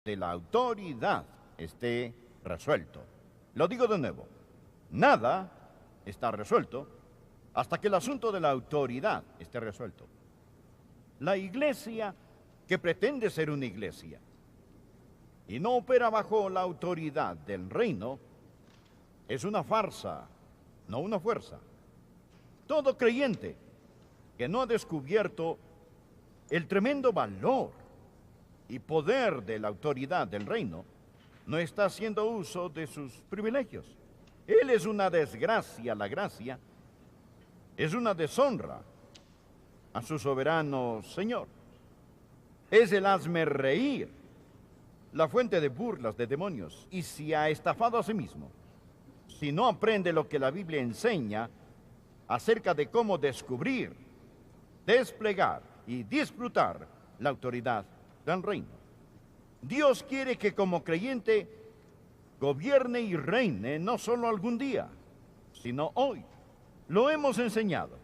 de la autoridad esté resuelto. Lo digo de nuevo, nada está resuelto hasta que el asunto de la autoridad esté resuelto. La iglesia que pretende ser una iglesia y no opera bajo la autoridad del reino es una farsa, no una fuerza. Todo creyente que no ha descubierto el tremendo valor y poder de la autoridad del reino no está haciendo uso de sus privilegios. Él es una desgracia, la gracia es una deshonra a su soberano Señor. Es el hazme reír, la fuente de burlas de demonios, y se ha estafado a sí mismo. Si no aprende lo que la Biblia enseña acerca de cómo descubrir, desplegar y disfrutar la autoridad del reino. Dios quiere que como creyente gobierne y reine no solo algún día, sino hoy. Lo hemos enseñado.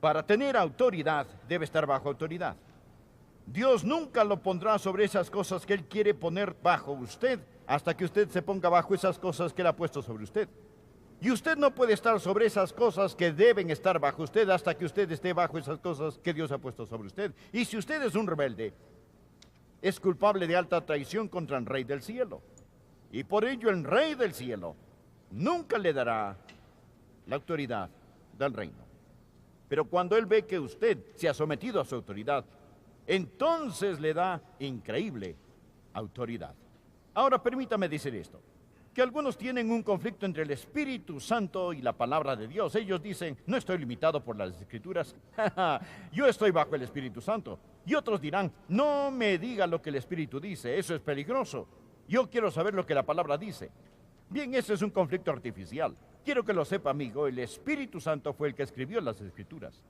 Para tener autoridad debe estar bajo autoridad. Dios nunca lo pondrá sobre esas cosas que Él quiere poner bajo usted hasta que usted se ponga bajo esas cosas que Él ha puesto sobre usted. Y usted no puede estar sobre esas cosas que deben estar bajo usted hasta que usted esté bajo esas cosas que Dios ha puesto sobre usted. Y si usted es un rebelde, es culpable de alta traición contra el Rey del cielo. Y por ello el Rey del cielo nunca le dará la autoridad del reino. Pero cuando Él ve que usted se ha sometido a su autoridad, entonces le da increíble autoridad. Ahora permítame decir esto, que algunos tienen un conflicto entre el Espíritu Santo y la palabra de Dios. Ellos dicen, no estoy limitado por las Escrituras, yo estoy bajo el Espíritu Santo. Y otros dirán, no me diga lo que el Espíritu dice, eso es peligroso. Yo quiero saber lo que la palabra dice. Bien, ese es un conflicto artificial. Quiero que lo sepa, amigo, el Espíritu Santo fue el que escribió las Escrituras.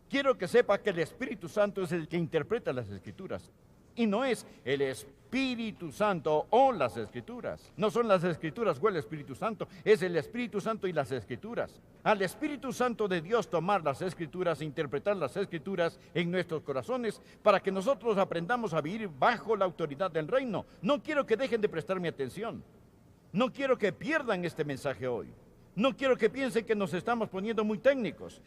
Quiero que sepa que el Espíritu Santo es el que interpreta las Escrituras. Y no es el Espíritu Santo o las Escrituras. No son las Escrituras o el Espíritu Santo. Es el Espíritu Santo y las Escrituras. Al Espíritu Santo de Dios tomar las Escrituras e interpretar las Escrituras en nuestros corazones para que nosotros aprendamos a vivir bajo la autoridad del reino. No quiero que dejen de prestarme atención. No quiero que pierdan este mensaje hoy. No quiero que piensen que nos estamos poniendo muy técnicos.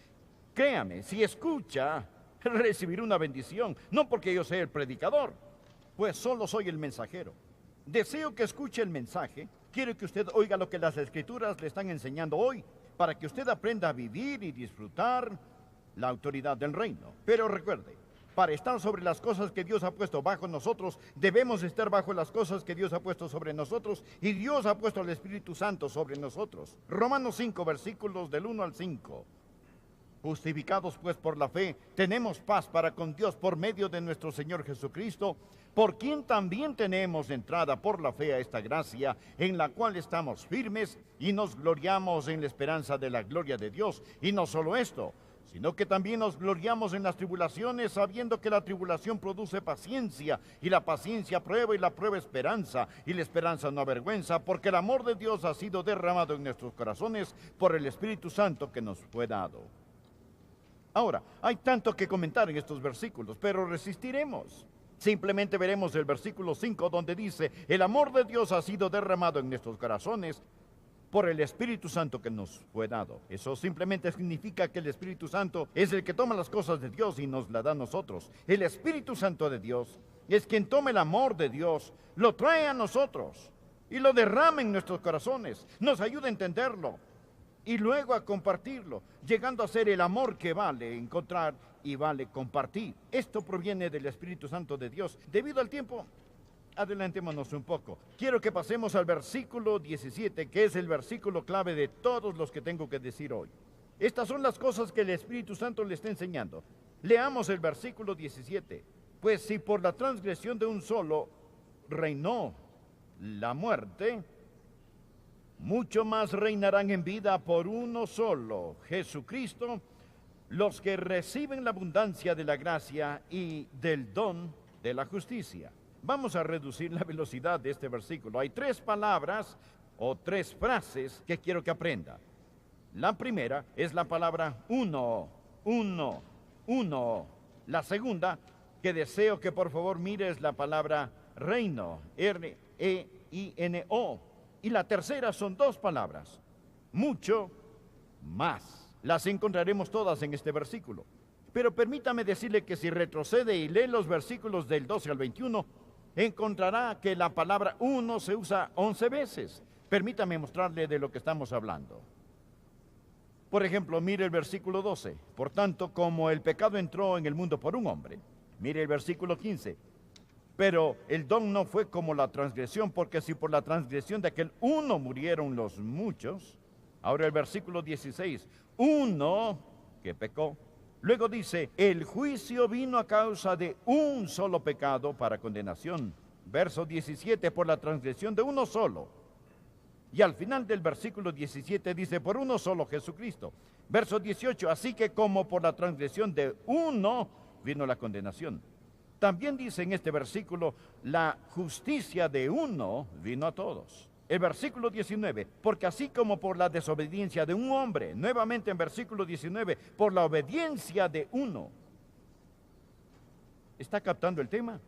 Créame, si escucha, recibirá una bendición, no porque yo sea el predicador, pues solo soy el mensajero. Deseo que escuche el mensaje, quiero que usted oiga lo que las Escrituras le están enseñando hoy, para que usted aprenda a vivir y disfrutar la autoridad del reino. Pero recuerde, para estar sobre las cosas que Dios ha puesto bajo nosotros, debemos estar bajo las cosas que Dios ha puesto sobre nosotros, y Dios ha puesto al Espíritu Santo sobre nosotros. Romanos 5, versículos del 1 al 5. Justificados pues por la fe, tenemos paz para con Dios por medio de nuestro Señor Jesucristo, por quien también tenemos entrada por la fe a esta gracia, en la cual estamos firmes y nos gloriamos en la esperanza de la gloria de Dios. Y no solo esto, sino que también nos gloriamos en las tribulaciones, sabiendo que la tribulación produce paciencia, y la paciencia prueba, y la prueba esperanza, y la esperanza no avergüenza, porque el amor de Dios ha sido derramado en nuestros corazones por el Espíritu Santo que nos fue dado. Ahora, hay tanto que comentar en estos versículos, pero resistiremos. Simplemente veremos el versículo 5 donde dice, el amor de Dios ha sido derramado en nuestros corazones por el Espíritu Santo que nos fue dado. Eso simplemente significa que el Espíritu Santo es el que toma las cosas de Dios y nos las da a nosotros. El Espíritu Santo de Dios es quien toma el amor de Dios, lo trae a nosotros y lo derrama en nuestros corazones, nos ayuda a entenderlo y luego a compartirlo, llegando a ser el amor que vale encontrar y vale compartir. Esto proviene del Espíritu Santo de Dios. Debido al tiempo, adelantémonos un poco. Quiero que pasemos al versículo 17, que es el versículo clave de todos los que tengo que decir hoy. Estas son las cosas que el Espíritu Santo le está enseñando. Leamos el versículo 17. Pues si por la transgresión de un solo reinó la muerte, mucho más reinarán en vida por uno solo, Jesucristo, los que reciben la abundancia de la gracia y del don de la justicia. Vamos a reducir la velocidad de este versículo. Hay tres palabras o tres frases que quiero que aprenda. La primera es la palabra uno, uno. La segunda, que deseo que por favor mire, es la palabra reino, R-E-I-N-O. Y la tercera son dos palabras, mucho más. Las encontraremos todas en este versículo. Pero permítame decirle que si retrocede y lee los versículos del 12 al 21, encontrará que la palabra uno se usa 11 veces. Permítame mostrarle de lo que estamos hablando. Por ejemplo, mire el versículo 12. Por tanto, como el pecado entró en el mundo por un hombre. Mire el versículo 15. Pero el don no fue como la transgresión, porque si por la transgresión de aquel uno murieron los muchos. Ahora el versículo 16. Uno que pecó. Luego dice, el juicio vino a causa de un solo pecado para condenación. Verso 17, por la transgresión de uno solo. Y al final del versículo 17 dice, por uno solo Jesucristo. Verso 18, así que como por la transgresión de uno vino la condenación. También dice en este versículo, la justicia de uno vino a todos. El versículo 19, porque así como por la desobediencia de un hombre, nuevamente en versículo 19, por la obediencia de uno. ¿Está captando el tema?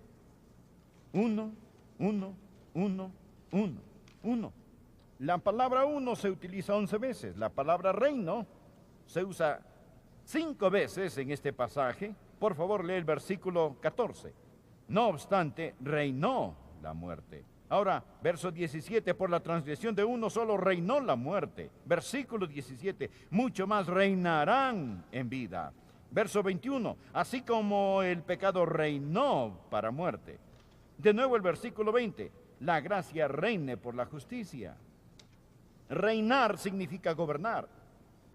Uno. La palabra uno se utiliza 11 veces. La palabra reino se usa 5 veces en este pasaje. Por favor, lee el versículo 14. No obstante, reinó la muerte. Ahora, verso 17, por la transgresión de uno solo reinó la muerte. Versículo 17, mucho más reinarán en vida. Verso 21, así como el pecado reinó para muerte. De nuevo el versículo 20, la gracia reine por la justicia. Reinar significa gobernar,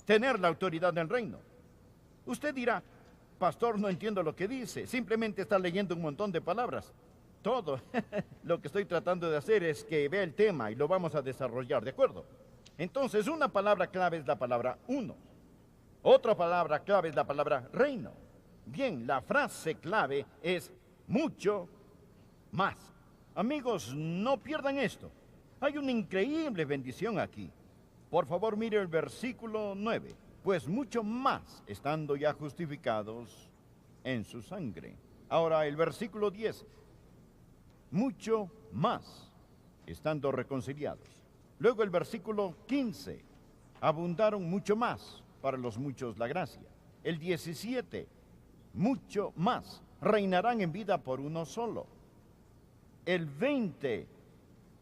tener la autoridad del reino. Usted dirá, pastor, no entiendo lo que dice, simplemente está leyendo un montón de palabras. Todo lo que estoy tratando de hacer es que vea el tema y lo vamos a desarrollar, ¿de acuerdo? Entonces, una palabra clave es la palabra uno. Otra palabra clave es la palabra reino. Bien, la frase clave es mucho más. Amigos, no pierdan esto. Hay una increíble bendición aquí. Por favor, mire el versículo 9. Pues mucho más, estando ya justificados en su sangre. Ahora, el versículo 10. Mucho más, estando reconciliados. Luego el versículo 15. Abundaron mucho más, para los muchos la gracia. El 17. Mucho más, reinarán en vida por uno solo. El 20.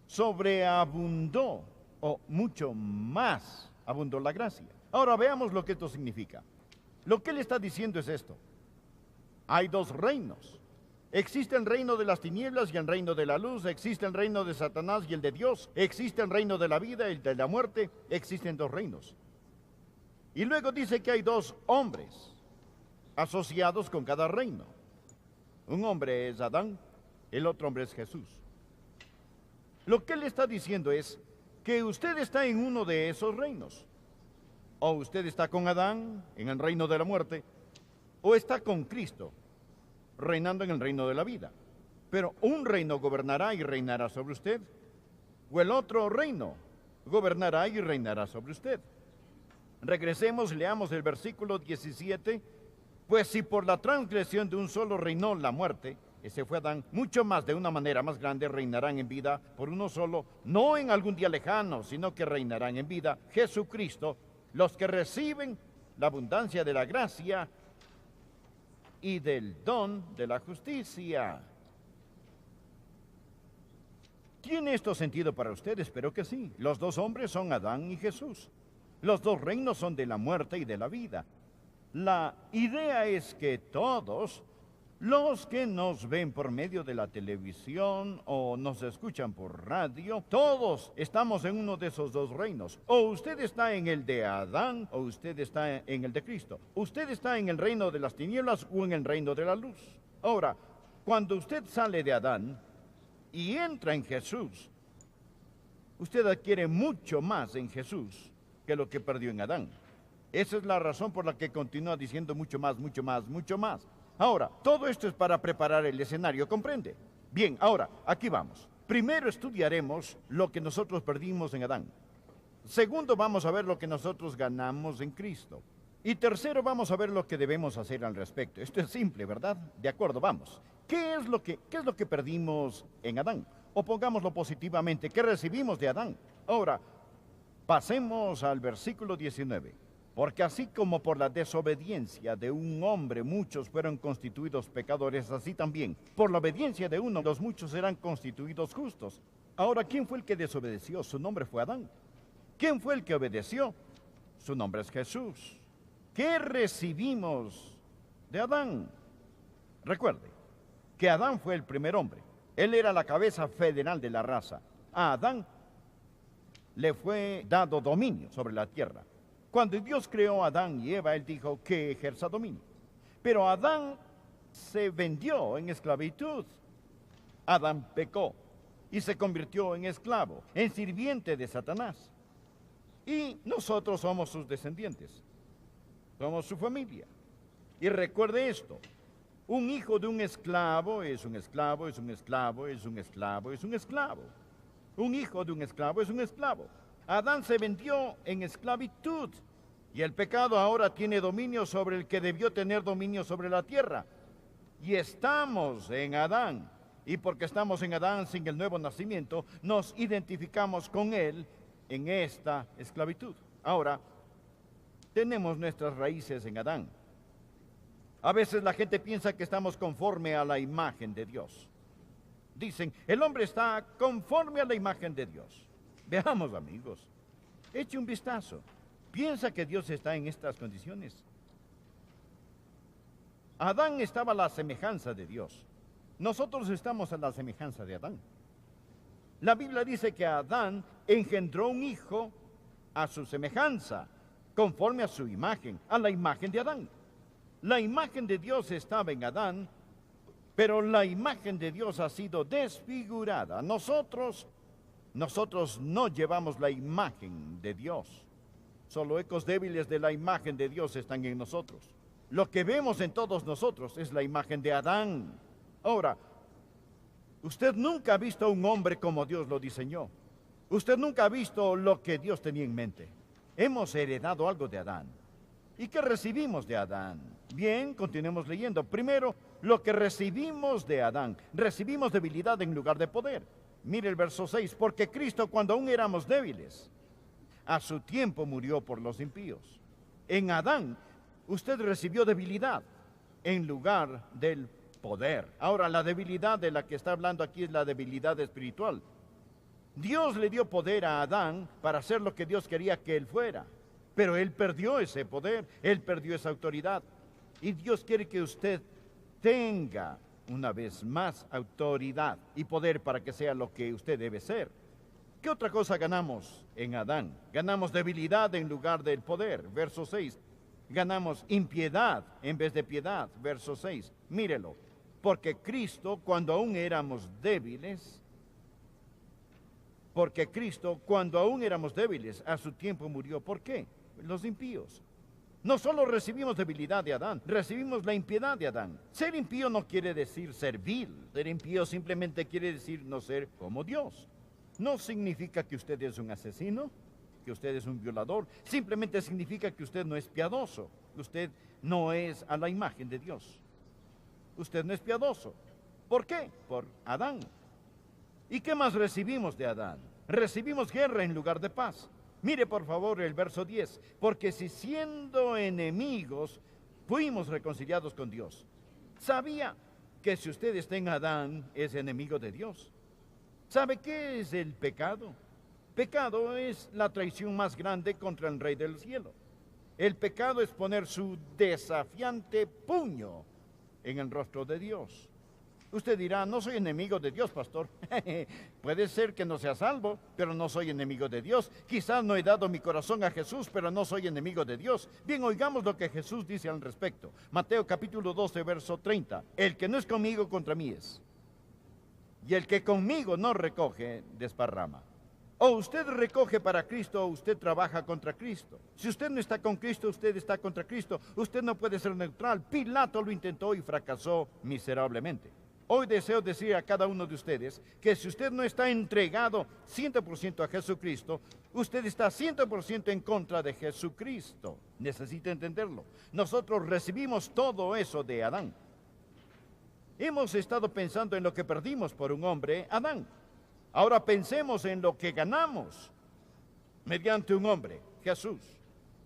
Sobreabundó, o mucho más abundó la gracia. Ahora veamos lo que esto significa. Lo que él está diciendo es esto. Hay dos reinos. Existe el reino de las tinieblas y el reino de la luz. Existe el reino de Satanás y el de Dios. Existe el reino de la vida y el de la muerte. Existen dos reinos. Y luego dice que hay dos hombres asociados con cada reino. Un hombre es Adán, el otro hombre es Jesús. Lo que él está diciendo es que usted está en uno de esos reinos. O usted está con Adán en el reino de la muerte, o está con Cristo reinando en el reino de la vida. Pero un reino gobernará y reinará sobre usted, o el otro reino gobernará y reinará sobre usted. Regresemos, leamos el versículo 17. Pues si por la transgresión de un solo reinó la muerte, ese fue Adán, mucho más de una manera más grande reinarán en vida por uno solo, no en algún día lejano, sino que reinarán en vida Jesucristo, los que reciben la abundancia de la gracia y del don de la justicia. ¿Tiene esto sentido para usted? Espero que sí. Los dos hombres son Adán y Jesús. Los dos reinos son de la muerte y de la vida. La idea es que todos los que nos ven por medio de la televisión o nos escuchan por radio, todos estamos en uno de esos dos reinos. O usted está en el de Adán o usted está en el de Cristo. Usted está en el reino de las tinieblas o en el reino de la luz. Ahora, cuando usted sale de Adán y entra en Jesús, usted adquiere mucho más en Jesús que lo que perdió en Adán. Esa es la razón por la que continúa diciendo mucho más, mucho más, mucho más. Ahora, todo esto es para preparar el escenario, ¿comprende? Bien, ahora, aquí vamos. Primero estudiaremos lo que nosotros perdimos en Adán. Segundo, vamos a ver lo que nosotros ganamos en Cristo. Y tercero, vamos a ver lo que debemos hacer al respecto. Esto es simple, ¿verdad? De acuerdo, vamos. qué es lo que perdimos en Adán? O pongámoslo positivamente, ¿qué recibimos de Adán? Ahora, pasemos al versículo 19. Porque así como por la desobediencia de un hombre muchos fueron constituidos pecadores, así también por la obediencia de uno los muchos serán constituidos justos. Ahora, ¿quién fue el que desobedeció? Su nombre fue Adán. ¿Quién fue el que obedeció? Su nombre es Jesús. ¿Qué recibimos de Adán? Recuerde que Adán fue el primer hombre. Él era la cabeza federal de la raza. A Adán le fue dado dominio sobre la tierra. Cuando Dios creó a Adán y Eva, Él dijo que ejerza dominio. Pero Adán se vendió en esclavitud. Adán pecó y se convirtió en esclavo, en sirviente de Satanás. Y nosotros somos sus descendientes. Somos su familia. Y recuerde esto. Un hijo de un esclavo es un esclavo, es un esclavo, es un esclavo, es un esclavo. Un hijo de un esclavo es un esclavo. Adán se vendió en esclavitud y el pecado ahora tiene dominio sobre el que debió tener dominio sobre la tierra. Y estamos en Adán. Y porque estamos en Adán sin el nuevo nacimiento, nos identificamos con él en esta esclavitud. Ahora, tenemos nuestras raíces en Adán. A veces la gente piensa que estamos conforme a la imagen de Dios. Dicen, el hombre está conforme a la imagen de Dios. Veamos, amigos, eche un vistazo. ¿Piensa que Dios está en estas condiciones? Adán estaba a la semejanza de Dios. Nosotros estamos a la semejanza de Adán. La Biblia dice que Adán engendró un hijo a su semejanza, conforme a su imagen, a la imagen de Adán. La imagen de Dios estaba en Adán, pero la imagen de Dios ha sido desfigurada. Nosotros no llevamos la imagen de Dios. Solo ecos débiles de la imagen de Dios están en nosotros. Lo que vemos en todos nosotros es la imagen de Adán. Ahora, usted nunca ha visto a un hombre como Dios lo diseñó. Usted nunca ha visto lo que Dios tenía en mente. Hemos heredado algo de Adán. ¿Y qué recibimos de Adán? Bien, continuemos leyendo. Primero, lo que recibimos de Adán. Recibimos debilidad en lugar de poder. Mire el verso 6. Porque Cristo, cuando aún éramos débiles, a su tiempo murió por los impíos. En Adán, usted recibió debilidad en lugar del poder. Ahora, la debilidad de la que está hablando aquí es la debilidad espiritual. Dios le dio poder a Adán para hacer lo que Dios quería que él fuera. Pero él perdió ese poder, él perdió esa autoridad. Y Dios quiere que usted tenga una vez más autoridad y poder para que sea lo que usted debe ser. ¿Qué otra cosa ganamos en Adán? Ganamos debilidad en lugar del poder. Verso 6. Ganamos impiedad en vez de piedad. Verso 6. Mírelo. Porque Cristo, cuando aún éramos débiles, a su tiempo murió. ¿Por qué? Los impíos. No solo recibimos debilidad de Adán, recibimos la impiedad de Adán. Ser impío no quiere decir servil. Ser impío simplemente quiere decir no ser como Dios. No significa que usted es un asesino, que usted es un violador. Simplemente significa que usted no es piadoso. Usted no es a la imagen de Dios. Usted no es piadoso. ¿Por qué? Por Adán. ¿Y qué más recibimos de Adán? Recibimos guerra en lugar de paz. Mire por favor el verso 10. Porque si siendo enemigos fuimos reconciliados con Dios. ¿Sabía que si usted está en Adán es enemigo de Dios? ¿Sabe qué es el pecado? Pecado es la traición más grande contra el Rey del cielo. El pecado es poner su desafiante puño en el rostro de Dios. Usted dirá, no soy enemigo de Dios, pastor. Puede ser que no sea salvo, pero no soy enemigo de Dios. Quizás no he dado mi corazón a Jesús, pero no soy enemigo de Dios. Bien, oigamos lo que Jesús dice al respecto. Mateo capítulo 12, verso 30. El que no es conmigo, contra mí es. Y el que conmigo no recoge, desparrama. O usted recoge para Cristo o usted trabaja contra Cristo. Si usted no está con Cristo, usted está contra Cristo. Usted no puede ser neutral. Pilato lo intentó y fracasó miserablemente. Hoy deseo decir a cada uno de ustedes que si usted no está entregado 100% a Jesucristo, usted está 100% en contra de Jesucristo. Necesita entenderlo. Nosotros recibimos todo eso de Adán. Hemos estado pensando en lo que perdimos por un hombre, Adán. Ahora pensemos en lo que ganamos mediante un hombre, Jesús.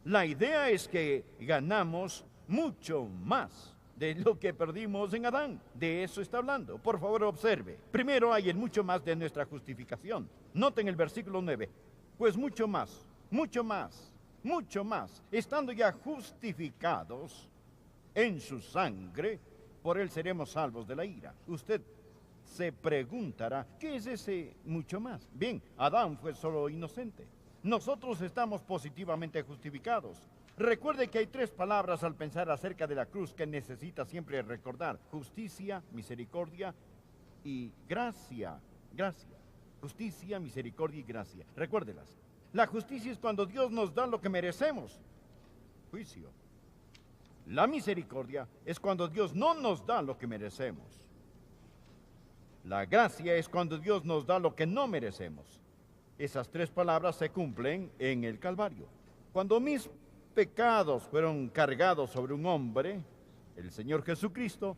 La idea es que ganamos mucho más de lo que perdimos en Adán. De eso está hablando. Por favor, observe. Primero hay el mucho más de nuestra justificación. Noten el versículo 9. Pues mucho más, mucho más, mucho más, estando ya justificados en su sangre, por él seremos salvos de la ira. Usted se preguntará, ¿qué es ese mucho más? Bien, Adán fue solo inocente. Nosotros estamos positivamente justificados. Recuerde que hay tres palabras al pensar acerca de la cruz que necesita siempre recordar: justicia, misericordia y gracia. Gracia. Justicia, misericordia y gracia. Recuérdelas. La justicia es cuando Dios nos da lo que merecemos. Juicio. La misericordia es cuando Dios no nos da lo que merecemos. La gracia es cuando Dios nos da lo que no merecemos. Esas tres palabras se cumplen en el Calvario. Cuando mis pecados fueron cargados sobre un hombre, el Señor Jesucristo,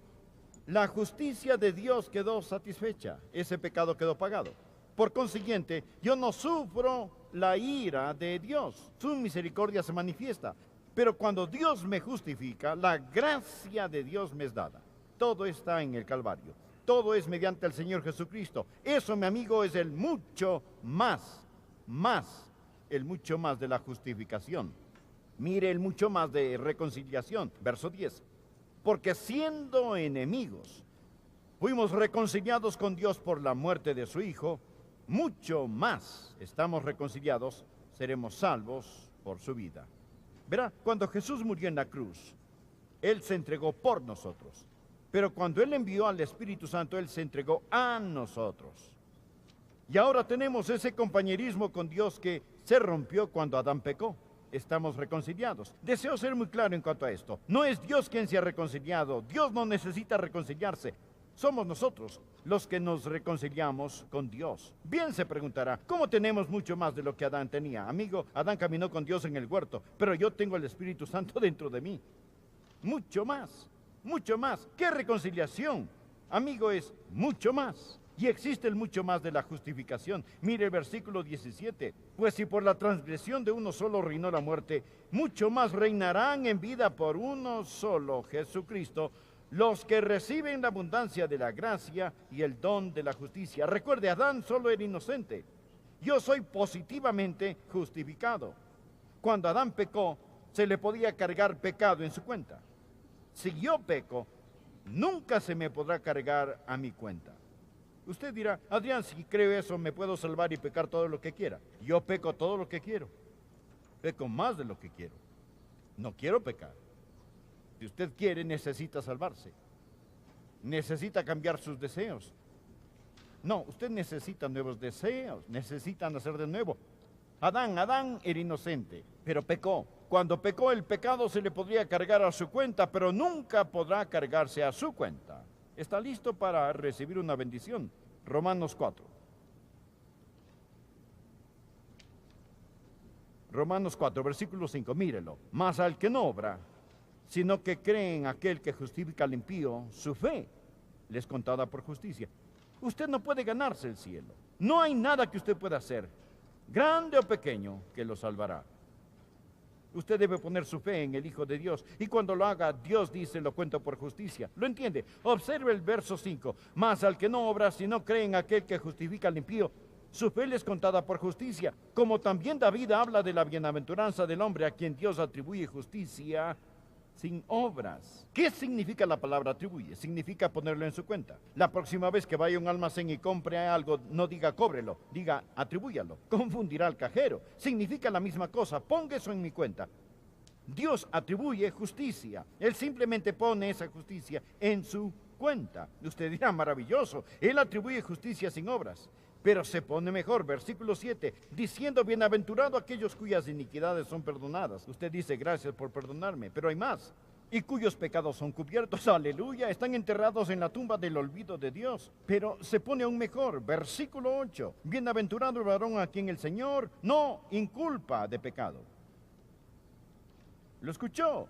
la justicia de Dios quedó satisfecha. Ese pecado quedó pagado. Por consiguiente, yo no sufro la ira de Dios. Su misericordia se manifiesta. Pero cuando Dios me justifica, la gracia de Dios me es dada. Todo está en el Calvario. Todo es mediante el Señor Jesucristo. Eso, mi amigo, es el mucho más, el mucho más de la justificación. Mire el mucho más de reconciliación, verso 10. Porque siendo enemigos, fuimos reconciliados con Dios por la muerte de su Hijo, mucho más estamos reconciliados, seremos salvos por su vida. Verá, cuando Jesús murió en la cruz, Él se entregó por nosotros. Pero cuando Él envió al Espíritu Santo, Él se entregó a nosotros. Y ahora tenemos ese compañerismo con Dios que se rompió cuando Adán pecó. Estamos reconciliados. Deseo ser muy claro en cuanto a esto. No es Dios quien se ha reconciliado. Dios no necesita reconciliarse. Somos nosotros los que nos reconciliamos con Dios. Bien, se preguntará, ¿cómo tenemos mucho más de lo que Adán tenía? Amigo, Adán caminó con Dios en el huerto, pero yo tengo el Espíritu Santo dentro de mí. Mucho más. Mucho más. ¿Qué reconciliación? Amigo, es mucho más. Y existe el mucho más de la justificación. Mire el versículo 17. Pues si por la transgresión de uno solo reinó la muerte, mucho más reinarán en vida por uno solo, Jesucristo, los que reciben la abundancia de la gracia y el don de la justicia. Recuerde, Adán solo era inocente. Yo soy positivamente justificado. Cuando Adán pecó, se le podía cargar pecado en su cuenta. Si yo peco, nunca se me podrá cargar a mi cuenta. Usted dirá, Adrián, si creo eso, me puedo salvar y pecar todo lo que quiera. Yo peco todo lo que quiero. Peco más de lo que quiero. No quiero pecar. Si usted quiere, necesita salvarse. Necesita cambiar sus deseos. No, usted necesita nuevos deseos. Necesita nacer de nuevo. Adán era inocente, pero pecó. Cuando pecó, el pecado se le podría cargar a su cuenta, pero nunca podrá cargarse a su cuenta. ¿Está listo para recibir una bendición? Romanos 4. Romanos 4, versículo 5, mírelo. Mas al que no obra, sino que cree en aquel que justifica al impío, su fe le es contada por justicia. Usted no puede ganarse el cielo. No hay nada que usted pueda hacer, grande o pequeño, que lo salvará. Usted debe poner su fe en el Hijo de Dios. Y cuando lo haga, Dios dice, lo cuento por justicia. ¿Lo entiende? Observe el verso 5. Mas al que no obra, si no cree en aquel que justifica al impío, su fe le es contada por justicia. Como también David habla de la bienaventuranza del hombre a quien Dios atribuye justicia sin obras. ¿Qué significa la palabra atribuye? Significa ponerlo en su cuenta. La próxima vez que vaya a un almacén y compre algo, no diga cóbrelo, diga atribúyalo. Confundirá al cajero. Significa la misma cosa. Ponga eso en mi cuenta. Dios atribuye justicia. Él simplemente pone esa justicia en su cuenta. Usted dirá, maravilloso. Él atribuye justicia sin obras. Pero se pone mejor, versículo 7, diciendo, bienaventurado aquellos cuyas iniquidades son perdonadas. Usted dice, gracias por perdonarme, pero hay más. Y cuyos pecados son cubiertos, aleluya, están enterrados en la tumba del olvido de Dios. Pero se pone aún mejor, versículo 8, bienaventurado el varón a quien el Señor no inculpa de pecado. ¿Lo escuchó?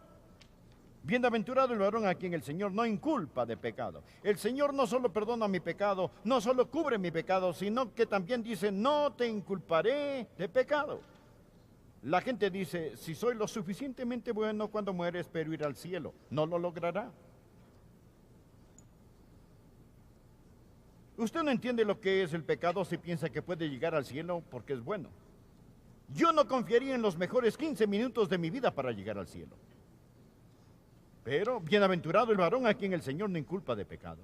Bienaventurado el varón a quien el Señor no inculpa de pecado. El Señor no solo perdona mi pecado, no solo cubre mi pecado, sino que también dice, no te inculparé de pecado. La gente dice, si soy lo suficientemente bueno cuando muere, espero ir al cielo. No lo logrará. Usted no entiende lo que es el pecado si piensa que puede llegar al cielo porque es bueno. Yo no confiaría en los mejores 15 minutos de mi vida para llegar al cielo. Pero bienaventurado el varón a quien el Señor no inculpa de pecado.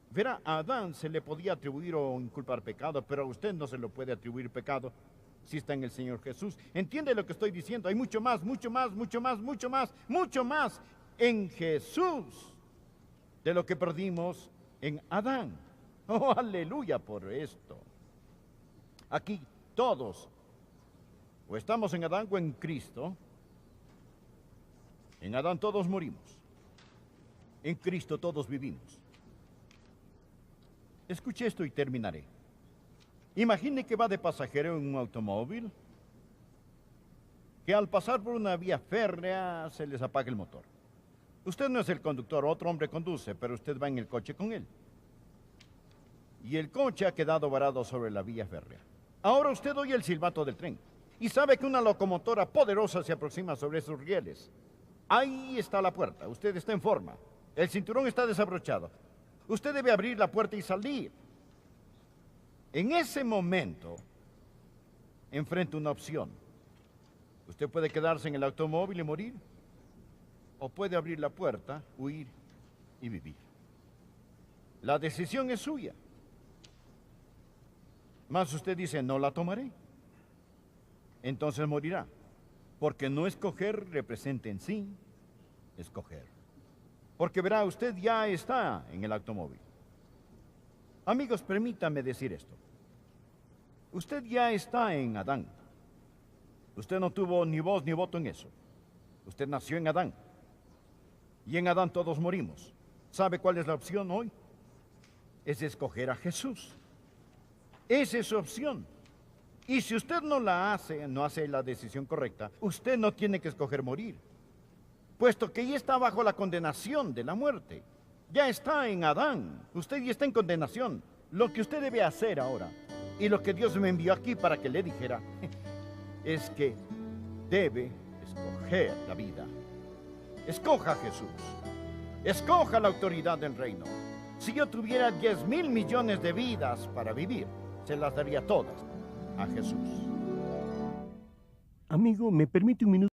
Verá, a Adán se le podía atribuir o inculpar pecado, pero a usted no se le puede atribuir pecado si está en el Señor Jesús. ¿Entiende lo que estoy diciendo? Hay mucho más, mucho más, mucho más, mucho más, mucho más en Jesús de lo que perdimos en Adán. Oh, aleluya por esto. Aquí todos, o estamos en Adán o en Cristo. En Adán todos morimos. En Cristo todos vivimos. Escuche esto y terminaré. Imagine que va de pasajero en un automóvil, que al pasar por una vía férrea se les apaga el motor. Usted no es el conductor, otro hombre conduce, pero usted va en el coche con él. Y el coche ha quedado varado sobre la vía férrea. Ahora usted oye el silbato del tren y sabe que una locomotora poderosa se aproxima sobre sus rieles. Ahí está la puerta, usted está en forma, el cinturón está desabrochado. Usted debe abrir la puerta y salir. En ese momento, enfrenta una opción. Usted puede quedarse en el automóvil y morir, o puede abrir la puerta, huir y vivir. La decisión es suya. Mas usted dice, no la tomaré. Entonces morirá. Porque no escoger representa en sí escoger. Porque verá, usted ya está en el automóvil. Amigos, permítame decir esto. Usted ya está en Adán. Usted no tuvo ni voz ni voto en eso. Usted nació en Adán. Y en Adán todos morimos. ¿Sabe cuál es la opción hoy? Es escoger a Jesús. Esa es su opción. Y si usted no la hace, no hace la decisión correcta, usted no tiene que escoger morir, puesto que ya está bajo la condenación de la muerte. Ya está en Adán. Usted ya está en condenación. Lo que usted debe hacer ahora, y lo que Dios me envió aquí para que le dijera, es que debe escoger la vida. Escoja a Jesús. Escoja la autoridad del reino. Si yo tuviera 10,000 millones de vidas para vivir, se las daría todas a Jesús. Amigo, ¿me permite un minuto?